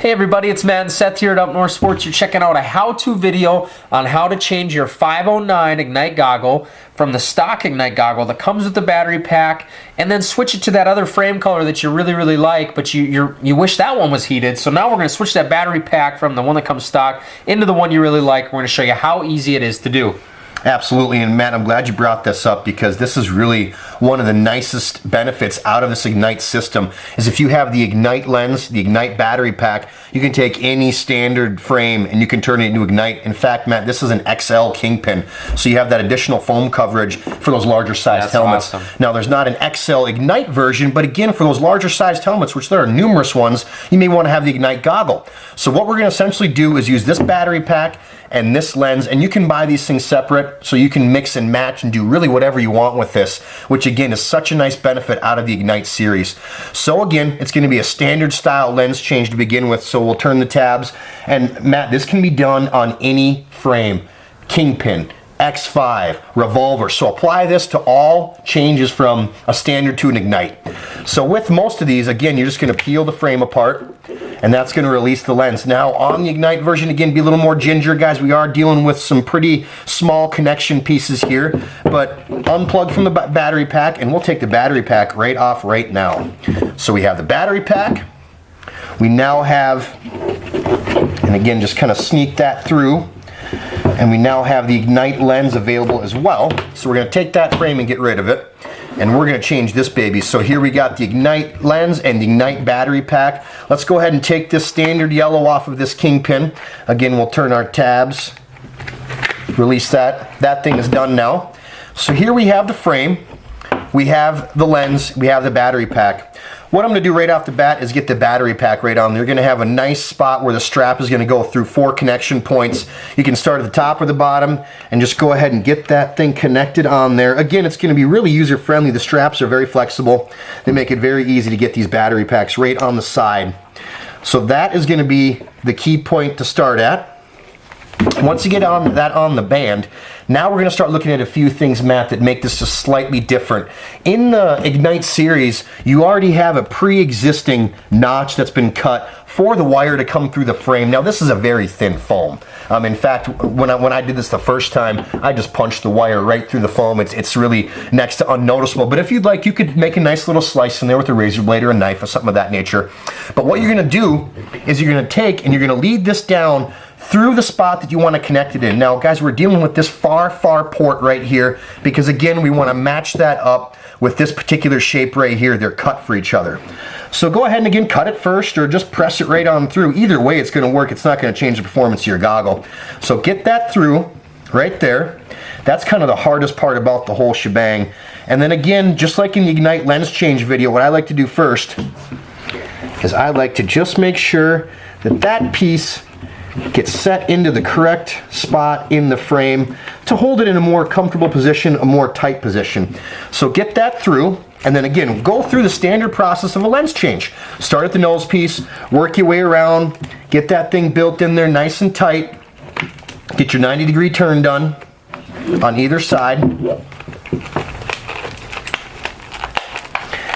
Hey everybody, it's Matt and Seth here at Up North Sports. You're checking out a how-to video on how to change your 509 Ignite Goggle from the stock Ignite Goggle that comes with the battery pack, and then switch it to that other frame color that you really like, but you wish that one was heated. So now we're going to switch that battery pack from the one that comes stock into the one you really like. We're going to show you how easy it is to do. Absolutely, and Matt, I'm glad you brought this up because this is really one of the nicest benefits out of this Ignite system is if you have the Ignite lens, the Ignite battery pack, you can take any standard frame and you can turn it into Ignite. In fact, Matt, this is an XL Kingpin, so you have that additional foam coverage for those larger sized helmets. Awesome. Now, there's not an XL Ignite version, but again, for those larger sized helmets, which there are numerous ones, you may want to have the Ignite Goggle. So what we're going to essentially do is use this battery pack and this lens, and you can buy these things separate so you can mix and match and do really whatever you want with this, which again is such a nice benefit out of the Ignite series. So again, it's going to be a standard style lens change to begin with, so we'll turn the tabs, and Matt, this can be done on any frame, Kingpin, X5, Revolver. So apply this to all changes from a standard to an Ignite. So with most of these, again, you're just going to peel the frame apart, and that's going to release the lens. Now on the Ignite version, again, be a little more ginger, guys. We are dealing with some pretty small connection pieces here, but unplug from the battery pack, and we'll take the battery pack right off right now. So we have the battery pack. We now have, and again, just kind of sneak that through, and we now have the Ignite lens available as well. So we're going to take that frame and get rid of it, and we're going to change this baby. So here we got the Ignite lens and the Ignite battery pack. Let's go ahead and take this standard yellow off of this Kingpin. Again, we'll turn our tabs, release that. That thing is done now. So here we have the frame, we have the lens, we have the battery pack. What I'm going to do right off the bat is get the battery pack right on there. You're going to have a nice spot where the strap is going to go through 4 connection points. You can start at the top or the bottom and just go ahead and get that thing connected on there. Again, it's going to be really user friendly. The straps are very flexible. They make it very easy to get these battery packs right on the side. So that is going to be the key point to start at. Once you get that on the band, now we're going to start looking at a few things, Matt, that make this just slightly different. In the Ignite series, you already have a pre-existing notch that's been cut for the wire to come through the frame. Now this is a very thin foam. In fact, when I did this the first time, I just punched the wire right through the foam. It's really next to unnoticeable. But if you'd like, you could make a nice little slice in there with a razor blade or a knife or something of that nature. But what you're going to do is you're going to take and you're going to lead this down through the spot that you want to connect it in. Now guys, we're dealing with this far port right here because again, we want to match that up with this particular shape right here. They're cut for each other. So go ahead and again, cut it first or just press it right on through. Either way, it's going to work. It's not going to change the performance of your goggle. So get that through right there. That's kind of the hardest part about the whole shebang. And then again, just like in the Ignite lens change video, what I like to do first is I like to just make sure that that piece gets set into the correct spot in the frame to hold it in a more comfortable position, a more tight position. So get that through, and then again, go through the standard process of a lens change. Start at the nose piece, work your way around, get that thing built in there nice and tight, get your 90-degree turn done on either side.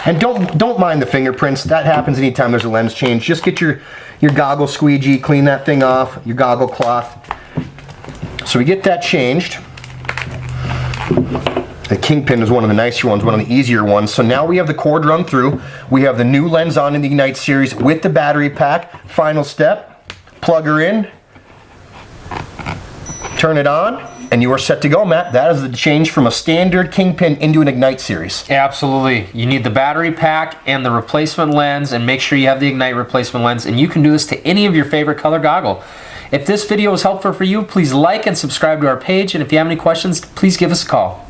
And don't mind the fingerprints. That happens anytime there's a lens change. Just get your goggle squeegee, clean that thing off, your goggle cloth. So we get that changed. The Kingpin is one of the nicer ones, one of the easier ones. So now we have the cord run through. We have the new lens on in the Ignite series with the battery pack. Final step, plug her in, turn it on, and you are set to go, Matt. That is the change from a standard Kingpin into an Ignite series. Absolutely. You need the battery pack and the replacement lens, and make sure you have the Ignite replacement lens, and you can do this to any of your favorite color goggle. If this video was helpful for you, please like and subscribe to our page, and if you have any questions, please give us a call.